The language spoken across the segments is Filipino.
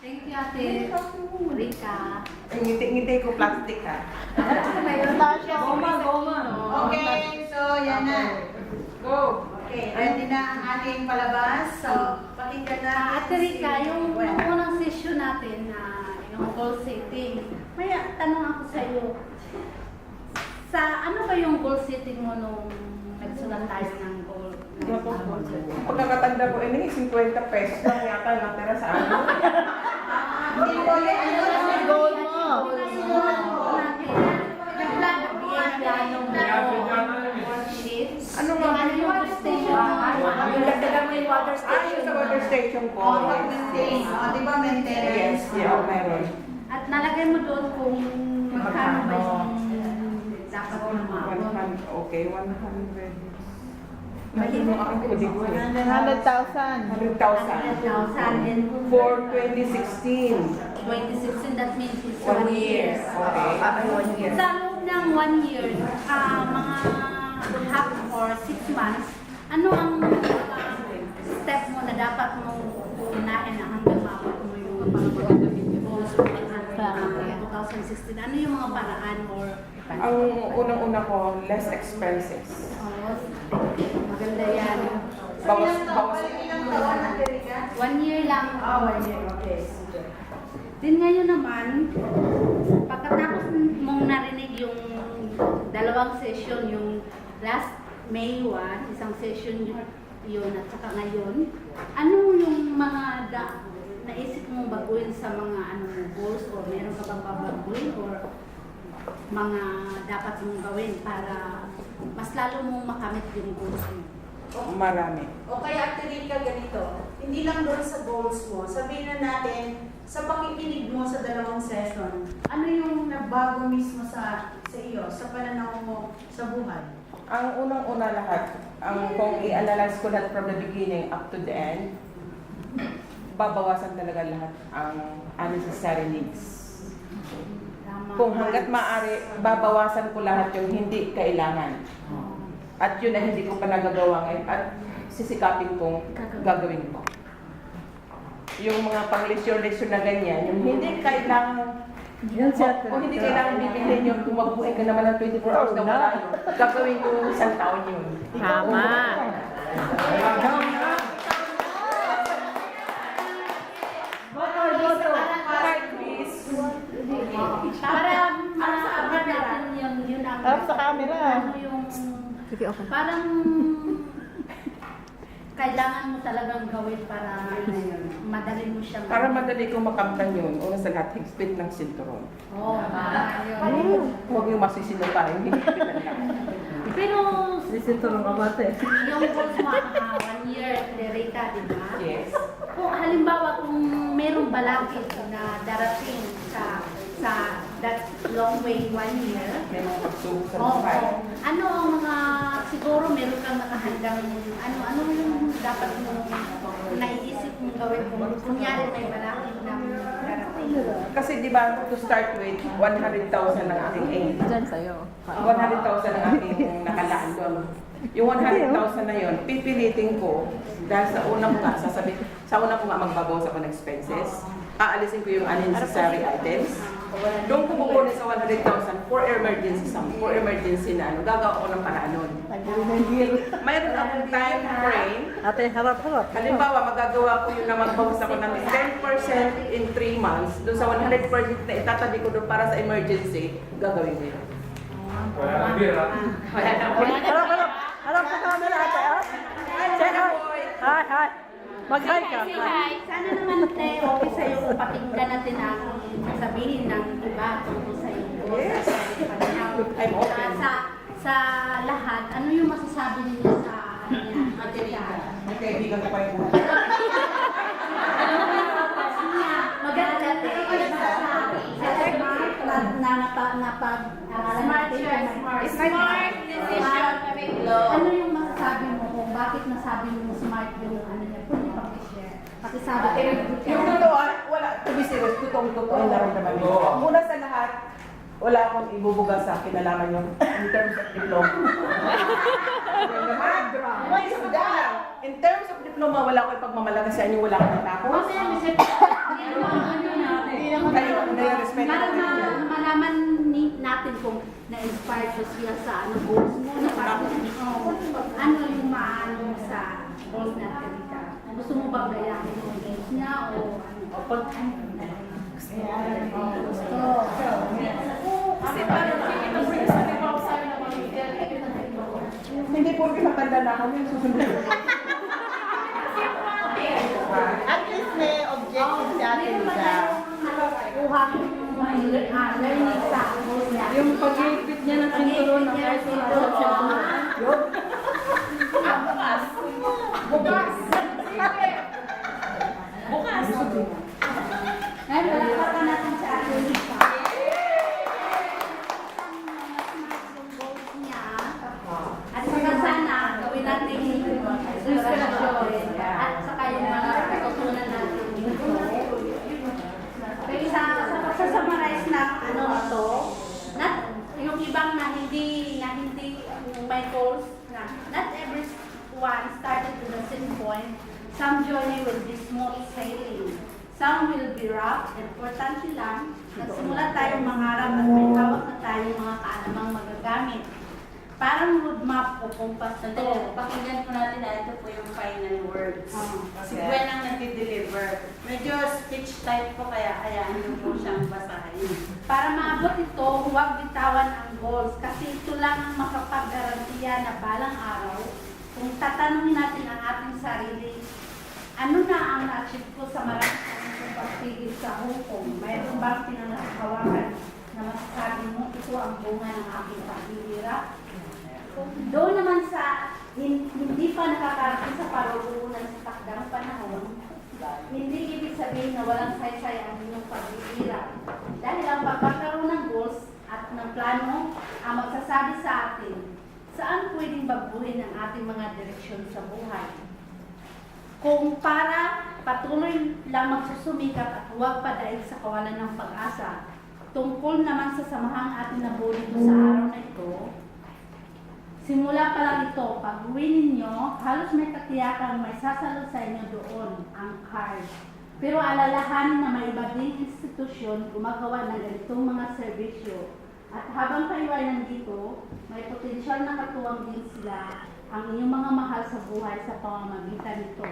Thank you, Ate Rika. Ngiti ko plastic ha. Goma. Okay, so yan na. Go! Okay, ready na ang ating palabas. So, pakinggan na. Ate Rika, yung unang session natin na yung goal setting, may tanong ako sa iyo. Sa ano ba yung goal setting mo nung nagsulat tayo ng goal? Pagkakatanda ko, 50 pesos lang yata natira sa akin. Hindi ko yan. Goal mo. Nagplano Ano nga? yung water station? Dagdagan mo yung water Yung station. sa water station ko. Maintain. O, di ba maintenance? Yes, yeah, meron. At nalagay mo doon kung magkano ba yung dapat mo maabot. 100, okay, 100. Mahimo ang kodi ko eh. 100,000. 100,000. 100,000 and For 2016. 2016, that means it's 1 year. Okay. 1 year. Sa loob ng 1 year, mga half or 6 months, ano ang step mo na dapat mong unahin na hanggang maabot mo yung goals mo ng 2016? Ano yung mga paraan or Ang unang-una ko, less expenses. maganda yan. Bawas. Ilang taon na Erika? 1 year lang. 1 year. Okay. Din ngayon naman, pagkatapos mong narinig yung dalawang session, yung last May 1, isang session yun at saka ngayon, ano yung mga naisip mong baguhin sa mga goals or meron ka bang babaguhin or mga dapat mong gawin para mas lalo mong makamit yung goals mo? Marami. O kaya Ate Rika, ganito, hindi lang doon sa goals mo, sabihin na natin, sa pakikinig mo sa dalawang session, ano yung nagbago mismo sa iyo, sa pananaw mo sa buhay? Ang unang-una lahat, kung i-analyze ko lahat from the beginning up to the end, babawasan talaga lahat ang unnecessary needs. Tama. Kung hanggat maaari, babawasan ko lahat yung hindi kailangan. At yun na hindi ko pa nagagawa ngayon at sisikapin kong gagawin ko. Yung mga pang-leisure na ganyan, yung hindi kailangan kung hindi kailangan bibilhin yun, kung mabuhay ka naman ng 24 hours na wala yun, gagawin ko isang taon yun. Tama. Card, please. Para masabi natin yun ang Harap sa camera. ano yung parang kailangan mo talagang gawin para madali mo siyang Para madali kong makamtan yun, una sa lahat, higpit ng sinturon. yun. Huwag yung masisinungaling, hindi higpitan lang. Pero Sinturong kabate. yung goals mo 1 year Rika, di ba? Yes. Kung halimbawa kung merong balakid na darating sa that long way 1 year, May mga pagsubok sa oo. buhay. Ano ang mga, siguro meron kang nakahandang, ano yung dapat mo naiisip mong gawin kung kunyari may balakid na darating? Kasi di ba, to start with, 100,000 ang aking aim. Diyan sa'yo. 100,000 ang aking nakalaan doon. Yung 100,000 na yun, pipilitin ko dahil sa una ko nga magbabawas ako ng expenses. Aalisin ko yung unnecessary items. Doon ko kukunin sa 100,000 for emergency na gagawa ko ng paraan nun. Mayroon akong time frame. Ate, harap-harap. Halimbawa, magagawa ko yun na magbawas ako ng 10% in 3 months. Doon sa 100% na itatabi ko doon para sa emergency, gagawin ko yun. Wala na po. Harap-harap. Harap sa camera, ate. Check out. Hi, hi. Mag-hi ka. Hi! Sana naman okay sa'yo kung pakinggan natin ang sabihin ng iba tungkol sa iyo. Yes. I'm open. Sa lahat, ano yung masasabi niyo sa material? May kaibigan ko pa yung buhay. Maganda Smart decision coming low. Ano yung masasabi mo kung bakit nasabi mo smart yung ano niya? Pwede paki-share. Pakisabi. Yung totoo, wala, to be serious, totoong-totoo yung naramdaman ko. Una sa lahat, wala akong ibubuga sa kinalaman yung in terms of diploma. In terms of diploma, wala akong ipagmamalaki sa inyo, wala akong natakot. Kasi, na-inspired ko siya sa goals mo na parang ano yung maano sa goals natin dito. Gusto mo ba gayahin yung goals niya o ano? Kasi parang nakikita ko yung sabi ko sa amin na mag-feel. Hindi po pinapanda na kami susunod. At least may objective si Ate Meron ba Lisa. tayong kuha learning sa goals niya? Yung pag-ibig niya ng cinturon ng kahit wala siya. Bukas. Bukas. Bukas. Ngayon, palakpakan natin sa ating Lisa. Yung goals niya. At saka sana, gawin natin inspirasyon. At saka yung mga pagkukunan natin dito. Pero sa-summarize na ano ito, not, yung ibang na hindi may goals na, not everyone started to the same point. Some journey will be smooth sailing. Some will be rough. Importante lang, nagsimula tayong mangarap at may hawak na tayong mga kaanamang magagamit. Parang roadmap o compass na ito. Pakinggan po natin na ito po yung final words. Si Okay. Gwen ang nag-deliver. Medyo speech type po kaya hayaan niyo po siyang basahin. Para maabot ito, huwag bitawan ang goals kasi ito lang ang makapag-garantiya na balang araw kung tatanungin natin ang ating sarili, ano na ang na-achieve ko sa maraming kong pagpigil sa Hong Kong? Mayroon bang pinanakahawakan na masasabi mo ito ang bunga ng aking paghihirap? Doon naman sa hindi pa nakakarating sa parurungan sa takdang panahon, hindi ibig sabihin na walang saysay ang inyong paghihirap. Dahil ang pagkakaroon ng goals at ng plano ang magsasabi sa atin saan pwedeng baguhin ang ating mga direksyon sa buhay. Kung para patuloy lang magsusumikap at huwag padaig sa kawalan ng pag-asa, tungkol naman sa samahang ating nabuli sa araw na ito, simula pa lang ito, pag-uwi ninyo, halos may katiyakan may sasalot sa inyo doon, ang card. Pero alalahanin na may iba ding institusyon gumagawa ng ganitong mga serbisyo. At habang kayo ay nandito, may potensyal na katuwang din sila ang inyong mga mahal sa buhay sa pamamagitan nito.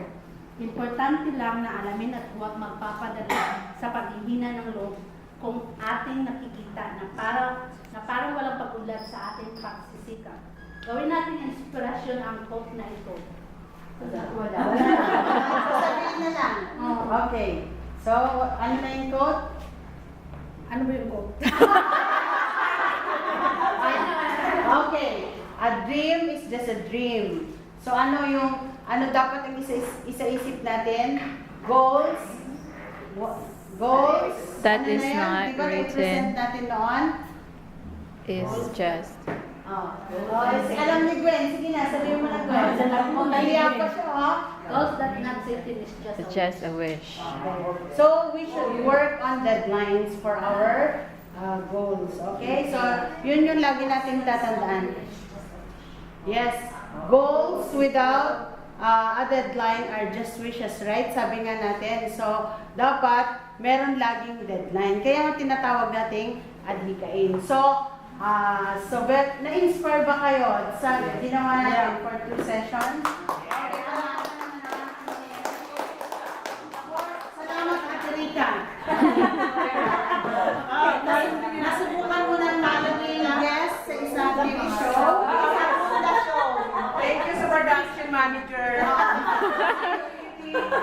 Importante lang na alamin at huwag magpapadala sa paghihina ng loob kung ating nakikita na parang walang pag-unlad sa ating pagsisikap. Gawin natin inspirasyon ang quote na ito. Wala. Sasabihin na lang. Okay. So, ano na yung quote? Ano ba yung quote? Okay. A dream is just a dream. So, ano dapat ang isa-isip natin? Goals. Goals. That Ano is na yun? not Di ba written. represent natin noon? Is just. Alam ni Gwen. Sige na, sabihin mo na Gwen. Nahiya pa siya, oh. Goals that not certain is just It's just a wish. So, we should work on deadlines for our goals. Okay? So, yun yung lagi nating tatandaan. Yes. Goals without a deadline are just wishes, right? Sabi nga natin. So, dapat meron laging deadline. Kaya ang tinatawag nating adhikain. So, na-inspire ba kayo sa ginawa natin for 2 sessions? Salamat, Ate Rita. Nasubukan mo ng maging guest sa isang TV show. Thank you sa production manager.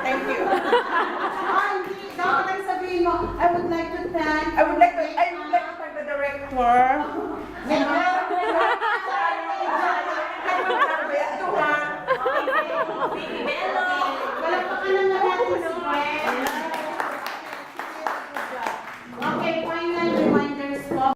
Thank you. Hindi. Dapat ang sabihin mo, I would like to thank... I would like to thank the director. Never.